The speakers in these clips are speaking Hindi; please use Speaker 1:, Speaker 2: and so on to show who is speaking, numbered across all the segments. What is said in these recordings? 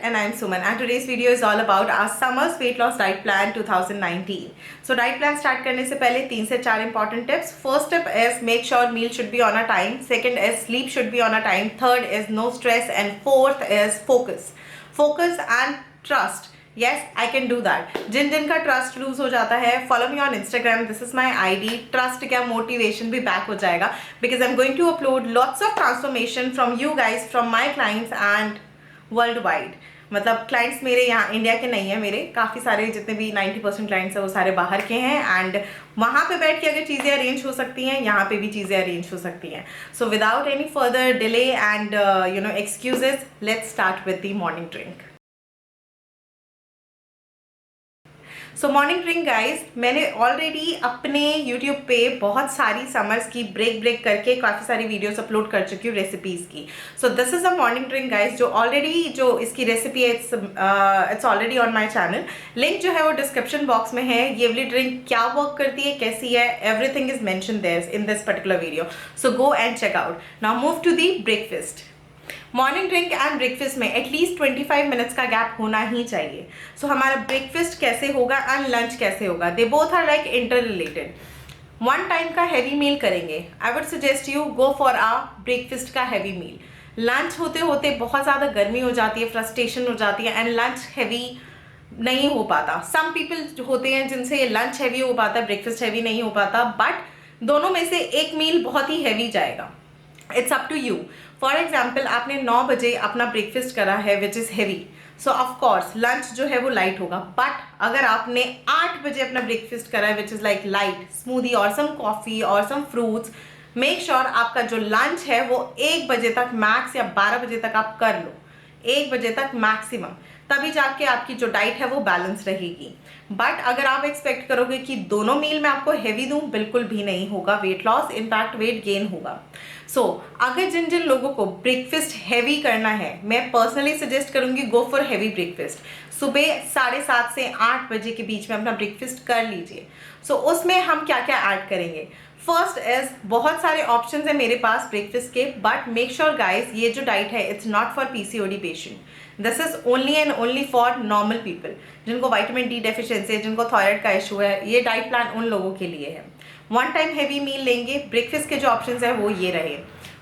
Speaker 1: and I'm Suman, and today's video is all about our summer's weight loss diet plan 2019. So diet plan start करने से पहले 3 से 4 important tips. First tip is make sure meal should be on a time. Second is sleep should be on a time. Third is no stress, and fourth is focus. Focus and trust. Yes, I can do that. जिन का ट्रस्ट लूज हो जाता है, follow me on Instagram. This is my ID. Trust क्या, मोटिवेशन भी बैक हो जाएगा, because I am going to upload lots of transformation from you guys, from my clients and worldwide. मतलब क्लाइंट्स मेरे यहाँ इंडिया के नहीं है, मेरे काफ़ी सारे जितने भी 90% क्लाइंट्स हैं वो सारे बाहर के हैं. एंड वहाँ पे बैठ के अगर चीज़ें अरेंज हो सकती हैं, यहाँ पे भी चीज़ें अरेंज हो सकती हैं. So without any further delay and excuses, let's start with the morning drink. So morning drink guys, मैंने ऑलरेडी अपने यूट्यूब पे बहुत सारी समर्स की ब्रेक करके काफ़ी सारी वीडियोस अपलोड कर चुकी हूँ रेसिपीज़ की. So this is a morning drink guys, जो इसकी रेसिपी है, it's already on my channel. Link जो है वो डिस्क्रिप्शन बॉक्स में है. ये वाली ड्रिंक क्या वर्क करती है, कैसी है, everything is mention there in this particular video. So go and check out. Now move to the breakfast. Morning drink and breakfast में एटलीस्ट 25 मिनट्स का गैप होना ही चाहिए. सो हमारा ब्रेकफास्ट कैसे होगा एंड लंच कैसे होगा, they both are like interrelated. One time का हैवी मील करेंगे, I would suggest you go for a breakfast का हैवी मील. लंच होते होते बहुत ज़्यादा गर्मी हो जाती है, फ्रस्ट्रेशन हो जाती है एंड लंच हैवी नहीं हो पाता. सम पीपल होते हैं जिनसे लंच हैवी हो पाता है, ब्रेकफास्ट हैवी नहीं हो पाता, बट दोनों में से एक मील बहुत ही हैवी जाएगा. It's up to you. For example, आपने 9 बजे अपना ब्रेकफास्ट करा है which is heavy, so of course lunch जो है वो लाइट होगा. बट अगर आपने 8 बजे अपना ब्रेकफास्ट करा है which is like light smoothie और सम कॉफ़ी और सम फ्रूट्स, मेक श्योर आपका जो लंच है वो 1 बजे तक मैक्स या 12 बजे तक आप कर लो. 1 बजे तक मैक्सिमम, तभी जाके आपकी जो डाइट है वो बैलेंस रहेगी. बट अगर आप एक्सपेक्ट करोगे कि दोनों मील में आपको हैवी दूं, बिल्कुल भी नहीं होगा weight loss, in fact weight gain होगा. सो अगर जिन लोगों को ब्रेकफास्ट हैवी करना है, मैं पर्सनली सजेस्ट करूंगी गो फॉर हैवी ब्रेकफास्ट. सुबह 7:30 से 8 बजे के बीच में अपना ब्रेकफास्ट कर लीजिए. सो उसमें हम क्या क्या ऐड करेंगे. फर्स्ट इज, बहुत सारे ऑप्शंस हैं मेरे पास ब्रेकफास्ट के, बट मेक श्योर गाइज ये जो डाइट है it's not for PCOD patient. This is only and only for normal people, जिनको विटामिन D डेफिशिएंसी है, जिनको थायराइड का इशू है. ये डाइट प्लान उन लोगों के लिए है. वन टाइम हैवी मील लेंगे. ब्रेकफास्ट के जो ऑप्शंस है वो ये रहे.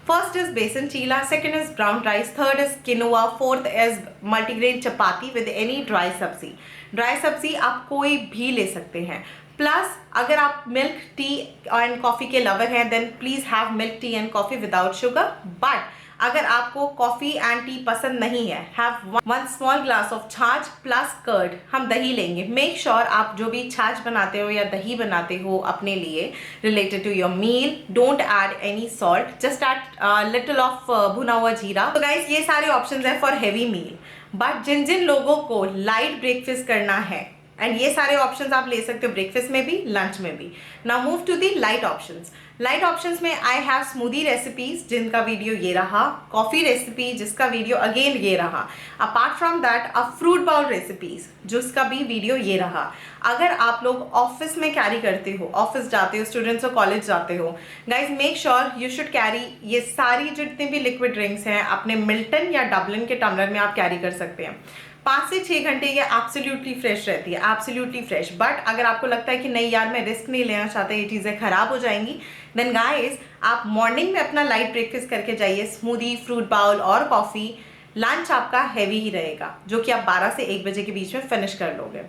Speaker 1: First is besan chilla, second is brown rice, third is quinoa, fourth is multigrain chapati with any dry sabzi. Dry सब्जी आप कोई भी ले सकते हैं. प्लस अगर आप मिल्क टी एंड कॉफ़ी के लवर हैं, then please have milk tea and coffee without sugar. But अगर आपको कॉफ़ी एंड टी पसंद नहीं है, have 1 small glass of chaach plus curd. हम दही लेंगे. मेक श्योर आप जो भी छाछ बनाते हो या दही बनाते हो अपने लिए related to your meal, don't add any salt, just add little of भुना हुआ जीरा. तो गाइस ये सारे ऑप्शंस हैं फॉर हैवी मील. बट जिन लोगों को लाइट ब्रेकफास्ट करना है, एंड ये सारे ऑप्शंस आप ले सकते हो ब्रेकफास्ट में भी, लंच में भी. Now move to the light options. Light options में आई हैव स्मूदी रेसिपीज, जिनका वीडियो ये रहा. कॉफ़ी रेसिपी, जिसका वीडियो अगेन ये रहा. Apart from that a fruit bowl recipes, जिसका भी वीडियो ये रहा. अगर आप लोग ऑफिस में कैरी करते हो, ऑफिस जाते हो, स्टूडेंट्स हो, कॉलेज जाते हो, guys make sure you should carry ये सारी जितनी भी लिक्विड ड्रिंक्स हैं अपने मिल्टन या डबलिन के टम्बलर में आप कैरी कर सकते हैं. 5 से 6 घंटे ये एब्सोल्युटली फ्रेश रहती है, एब्सोल्युटली फ्रेश. बट अगर आपको लगता है कि नहीं यार मैं रिस्क नहीं लेना चाहता, ये चीज़ें खराब हो जाएंगी, देन गाइस आप मॉर्निंग में अपना लाइट ब्रेकफास्ट करके जाइए. स्मूदी, फ्रूट बाउल और कॉफ़ी. लंच आपका हैवी ही रहेगा, जो कि आप 12 से 1 बजे के बीच में फिनिश कर लोगे.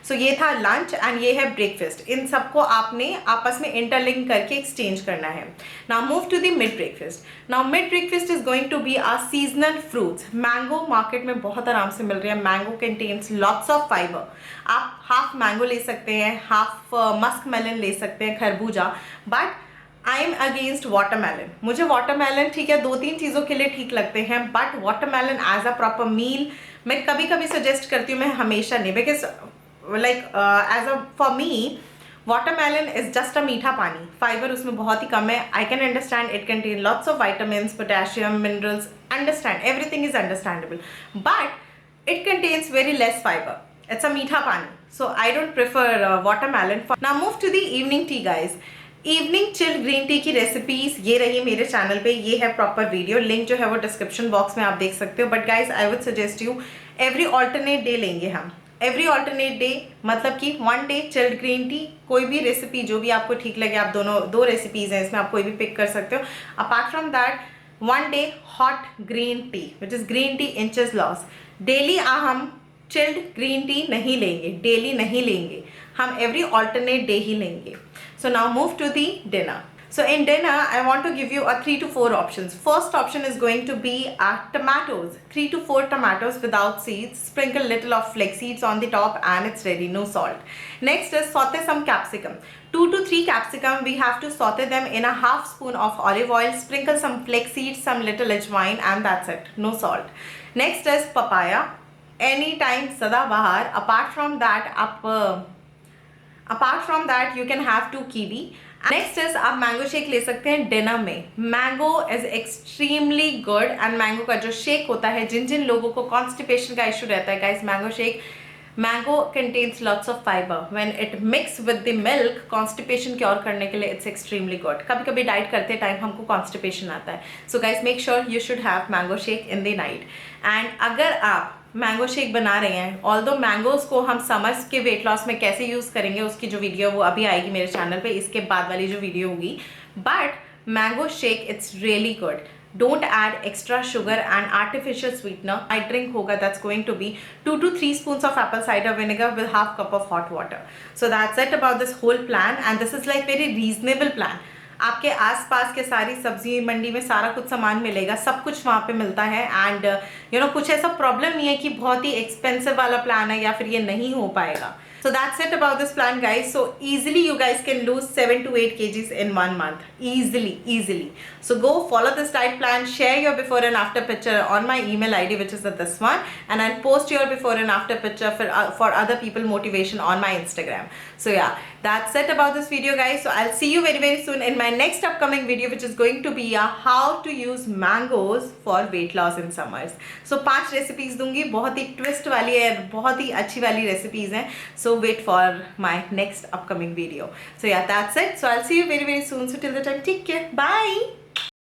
Speaker 1: सो ये था लंच एंड ये है ब्रेकफास्ट. इन सबको आपने आपस में इंटरलिंक करके एक्सचेंज करना है. Now move to the mid breakfast. Now mid breakfast is going to be our seasonal fruits. Mango market में बहुत आराम से मिल रही है. Mango contains lots of fibre. आप हाफ मैंगो ले सकते हैं, हाफ मस्क मेलन ले सकते हैं, खरबूजा. But I am against watermelon. मुझे वाटरमेलन ठीक है 2-3 चीज़ों के लिए ठीक लगते हैं, but watermelon as a proper meal मैं कभी कभी सजेस्ट करती हूँ, मैं हमेशा नहीं, because like as a for me watermelon is just a मीठा पानी. फाइबर उसमें बहुत ही कम है. I can understand it contain lots of vitamins, potassium, minerals, understand everything is understandable, but it contains very less fibre. It's a मीठा paani. So I don't prefer watermelon. Now move to the evening tea guys. Evening chilled green tea की रेसिपीज ये रही मेरे चैनल पे. ये है प्रॉपर वीडियो, लिंक जो है वो डिस्क्रिप्शन बॉक्स में आप देख सकते हो. But guys I would suggest you every alternate day लेंगे हम। एवरी ऑल्टरनेट डे मतलब कि 1 डे चिल्ड ग्रीन टी, कोई भी रेसिपी जो भी आपको ठीक लगे, आप दोनों 2 रेसिपीज हैं इसमें, आप कोई भी पिक कर सकते हो। Apart from that 1 day hot green tea which is green tea inches loss. Daily हम चिल्ड ग्रीन टी नहीं लेंगे, डेली नहीं लेंगे हम, एवरी ऑल्टरनेट डे ही लेंगे। So now move to the dinner. So in dinner, I want to give you a 3 to 4 options. First option is going to be tomatoes. 3 to 4 tomatoes without seeds. Sprinkle little of flax seeds on the top and it's ready, no salt. Next is saute some capsicum. 2 to 3 capsicum, we have to saute them in a half spoon of olive oil. Sprinkle some flax seeds, some little ajwain and that's it, no salt. Next is papaya. Anytime sadabahar. Apart from that you can have 2 kiwi. Next is आप मैंगो शेक ले सकते हैं डिनर में। Mango is extremely good and mango का जो शेक होता है, जिन जिन लोगों को कॉन्स्टिपेशन का इशू रहता है guys, mango contains lots of fibre. When it mix with the milk, constipation cure करने के लिए इट्स एक्सट्रीमली गुड। कभी कभी डाइट करते टाइम हमको कॉन्स्टिपेशन आता है, so guys make sure you should have mango shake in the night. And अगर आप मैंगो शेक बना रहे हैं, ऑल्दो मैंगोज को हम समर्स के वेट लॉस में कैसे यूज़ करेंगे उसकी जो वीडियो वो अभी आएगी मेरे चैनल पे, इसके बाद वाली जो वीडियो होगी। But mango shake it's really good. Don't add extra sugar and artificial sweetener. I drink होगा that's going to be 2 to 3 spoons of apple cider vinegar with half cup of hot water. So that's it about this whole plan and this is like very reasonable plan. आपके आसपास के सारी सब्जी मंडी में सारा कुछ सामान मिलेगा, सब कुछ वहाँ पे मिलता है एंड कुछ ऐसा प्रॉब्लम नहीं है कि बहुत ही एक्सपेंसिव वाला प्लान है या फिर ये नहीं हो पाएगा। So that's it about this plan guys. So easily you guys can lose 7 to 8 kgs in 1 month. Easily. So go follow this diet plan, share your before and after picture on my email ID which is this one, and I'll post your before and after picture for other people motivation on my Instagram. So yeah, that's it about this video guys. So I'll see you very soon in my next upcoming video which is going to be how to use mangoes for weight loss in summers. So 5 recipes दूंगी, बहुत ही twist वाली है, बहुत ही अच्छी वाली recipes हैं. So wait for my next upcoming video. So yeah, that's it. So I'll see you very soon. So till the time, take care. Bye.